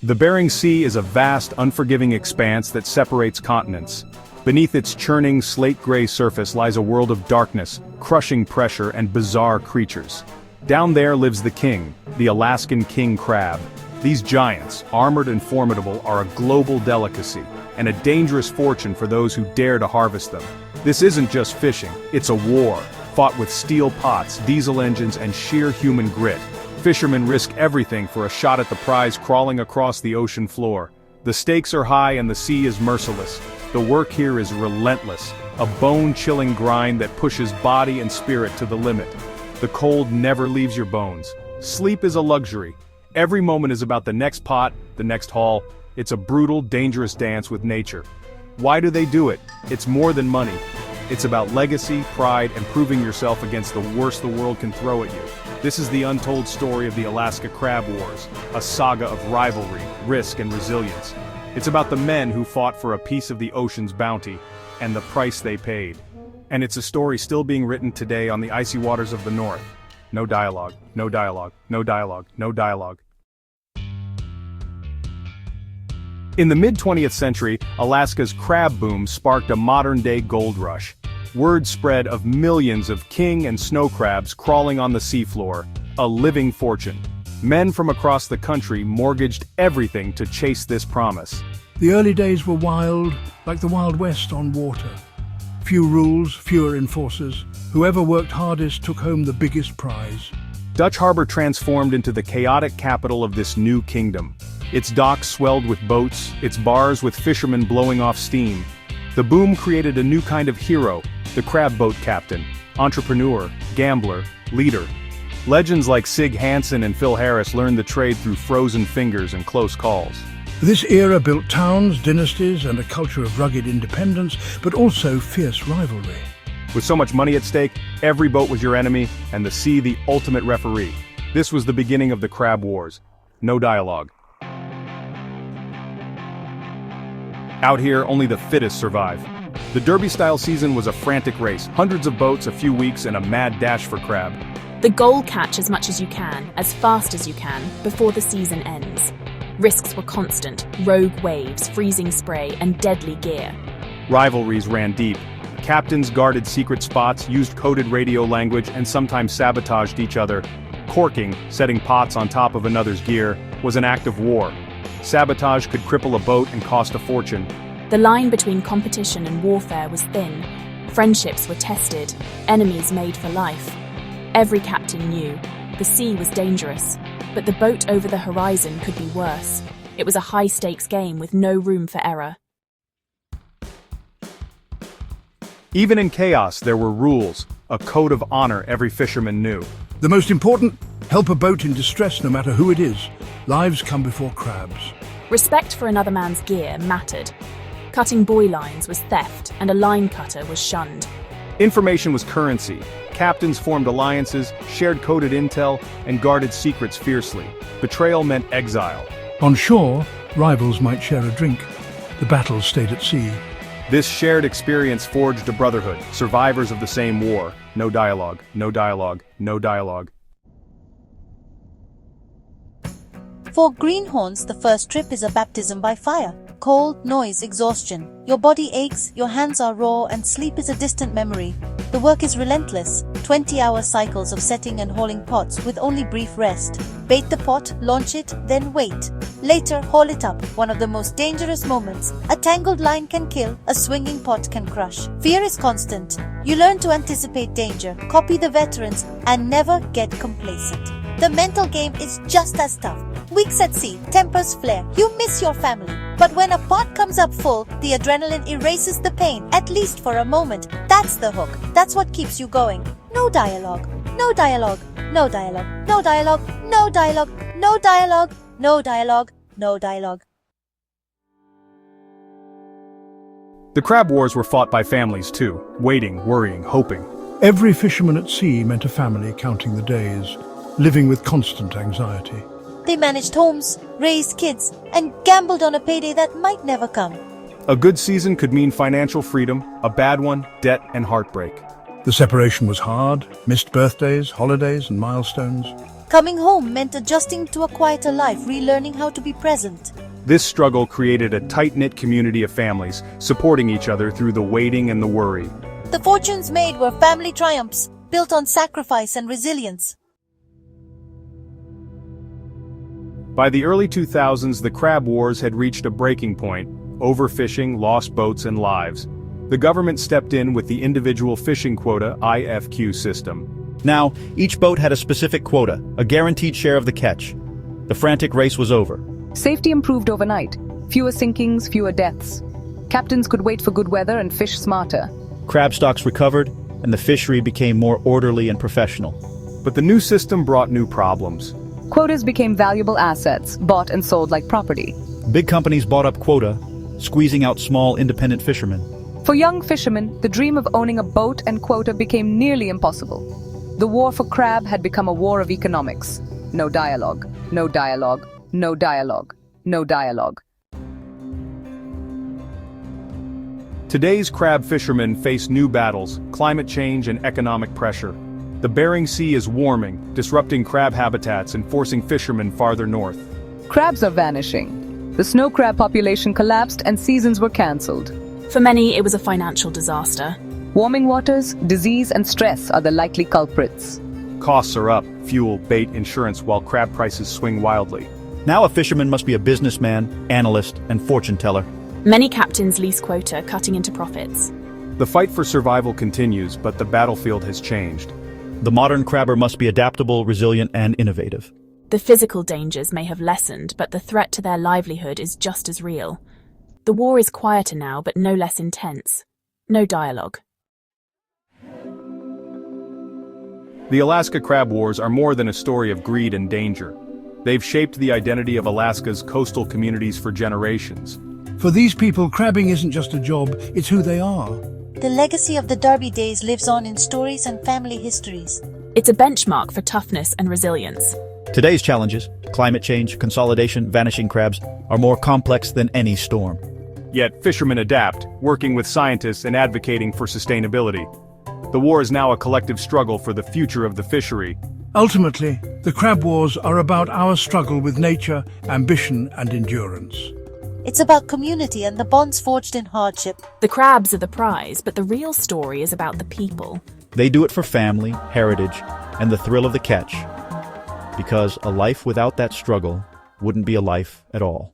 The Bering Sea is a vast, unforgiving expanse that separates continents. Beneath its churning, slate-gray surface lies a world of darkness, crushing pressure, and bizarre creatures. Down there lives the king, the Alaskan king crab. These giants, armored and formidable, are a global delicacy, and a dangerous fortune for those who dare to harvest them. This isn't just fishing, it's a war, fought with steel pots, diesel engines, and sheer human grit. Fishermen risk everything for a shot at the prize crawling across the ocean floor. The stakes are high and the sea is merciless. The work here is relentless, a bone-chilling grind that pushes body and spirit to the limit. The cold never leaves your bones. Sleep is a luxury. Every moment is about the next pot, the next haul. It's a brutal, dangerous dance with nature. Why do they do it? It's more than money. It's about legacy, pride, and proving yourself against the worst the world can throw at you. This is the untold story of the Alaska Crab Wars, a saga of rivalry, risk, and resilience. It's about the men who fought for a piece of the ocean's bounty, and the price they paid. And it's a story still being written today on the icy waters of the North. No dialogue, no dialogue, no dialogue, no dialogue. In the mid-20th century, Alaska's crab boom sparked a modern-day gold rush. Word spread of millions of king and snow crabs crawling on the seafloor, a living fortune. Men from across the country mortgaged everything to chase this promise. The early days were wild, like the Wild West on water. Few rules, fewer enforcers. Whoever worked hardest took home the biggest prize. Dutch Harbor transformed into the chaotic capital of this new kingdom. Its docks swelled with boats, its bars with fishermen blowing off steam. The boom created a new kind of hero, the crab boat captain, entrepreneur, gambler, leader. Legends like Sig Hansen and Phil Harris learned the trade through frozen fingers and close calls. This era built towns, dynasties, and a culture of rugged independence, but also fierce rivalry. With so much money at stake, every boat was your enemy, and the sea the ultimate referee. This was the beginning of the Crab Wars. No dialogue. Out here, only the fittest survive. The Derby-style season was a frantic race, hundreds of boats, a few weeks, and a mad dash for crab. The goal: catch as much as you can, as fast as you can, before the season ends. Risks were constant: rogue waves, freezing spray, and deadly gear. Rivalries ran deep. Captains guarded secret spots, used coded radio language, and sometimes sabotaged each other. Corking, setting pots on top of another's gear, was an act of war. Sabotage could cripple a boat and cost a fortune. The line between competition and warfare was thin. Friendships were tested, enemies made for life. Every captain knew the sea was dangerous, but the boat over the horizon could be worse. It was a high-stakes game with no room for error. Even in chaos, there were rules, a code of honor every fisherman knew. The most important: help a boat in distress no matter who it is. Lives come before crabs. Respect for another man's gear mattered. Cutting buoy lines was theft, and a line cutter was shunned. Information was currency. Captains formed alliances, shared coded intel, and guarded secrets fiercely. Betrayal meant exile. On shore, rivals might share a drink. The battles stayed at sea. This shared experience forged a brotherhood, survivors of the same war. No dialogue, no dialogue, no dialogue. For greenhorns, the first trip is a baptism by fire. Cold, noise, exhaustion. Your body aches, your hands are raw, and sleep is a distant memory. The work is relentless, 20-hour cycles of setting and hauling pots with only brief rest. Bait the pot, launch it, then wait. Later, haul it up, one of the most dangerous moments. A tangled line can kill, a swinging pot can crush. Fear is constant. You learn to anticipate danger, copy the veterans, and never get complacent. The mental game is just as tough. Weeks at sea, tempers flare, you miss your family. But when a pot comes up full, the adrenaline erases the pain, at least for a moment. That's the hook. That's what keeps you going. No dialogue. No dialogue. No dialogue. No dialogue. No dialogue. No dialogue. No dialogue. No dialogue. The Crab Wars were fought by families too, waiting, worrying, hoping. Every fisherman at sea meant a family counting the days, living with constant anxiety. They managed homes, raised kids, and gambled on a payday that might never come. A good season could mean financial freedom, a bad one, debt and heartbreak. The separation was hard, missed birthdays, holidays, and milestones. Coming home meant adjusting to a quieter life, relearning how to be present. This struggle created a tight-knit community of families, supporting each other through the waiting and the worry. The fortunes made were family triumphs, built on sacrifice and resilience. By the early 2000s, the crab wars had reached a breaking point: overfishing, lost boats and lives. The government stepped in with the individual fishing quota (IFQ) system. Now, each boat had a specific quota, a guaranteed share of the catch. The frantic race was over. Safety improved overnight. Fewer sinkings, fewer deaths. Captains could wait for good weather and fish smarter. Crab stocks recovered, and the fishery became more orderly and professional. But the new system brought new problems. Quotas became valuable assets, bought and sold like property. Big companies bought up quota, squeezing out small independent fishermen. For young fishermen, the dream of owning a boat and quota became nearly impossible. The war for crab had become a war of economics. No dialogue, no dialogue, no dialogue, no dialogue. Today's crab fishermen face new battles: climate change and economic pressure. The Bering Sea is warming, disrupting crab habitats and forcing fishermen farther north. Crabs are vanishing. The snow crab population collapsed and seasons were cancelled. For many, it was a financial disaster. Warming waters, disease and stress are the likely culprits. Costs are up: fuel, bait, insurance, while crab prices swing wildly. Now a fisherman must be a businessman, analyst, and fortune teller. Many captains lease quota, cutting into profits. The fight for survival continues, but the battlefield has changed. The modern crabber must be adaptable, resilient, and innovative. The physical dangers may have lessened, but the threat to their livelihood is just as real. The war is quieter now, but no less intense. No dialogue. The Alaska crab wars are more than a story of greed and danger. They've shaped the identity of Alaska's coastal communities for generations. For these people, crabbing isn't just a job, it's who they are. The legacy of the Derby days lives on in stories and family histories. It's a benchmark for toughness and resilience. Today's challenges, climate change, consolidation, vanishing crabs, are more complex than any storm. Yet fishermen adapt, working with scientists and advocating for sustainability. The war is now a collective struggle for the future of the fishery. Ultimately, the crab wars are about our struggle with nature, ambition and endurance. It's about community and the bonds forged in hardship. The crabs are the prize, but the real story is about the people. They do it for family, heritage, and the thrill of the catch. Because a life without that struggle wouldn't be a life at all.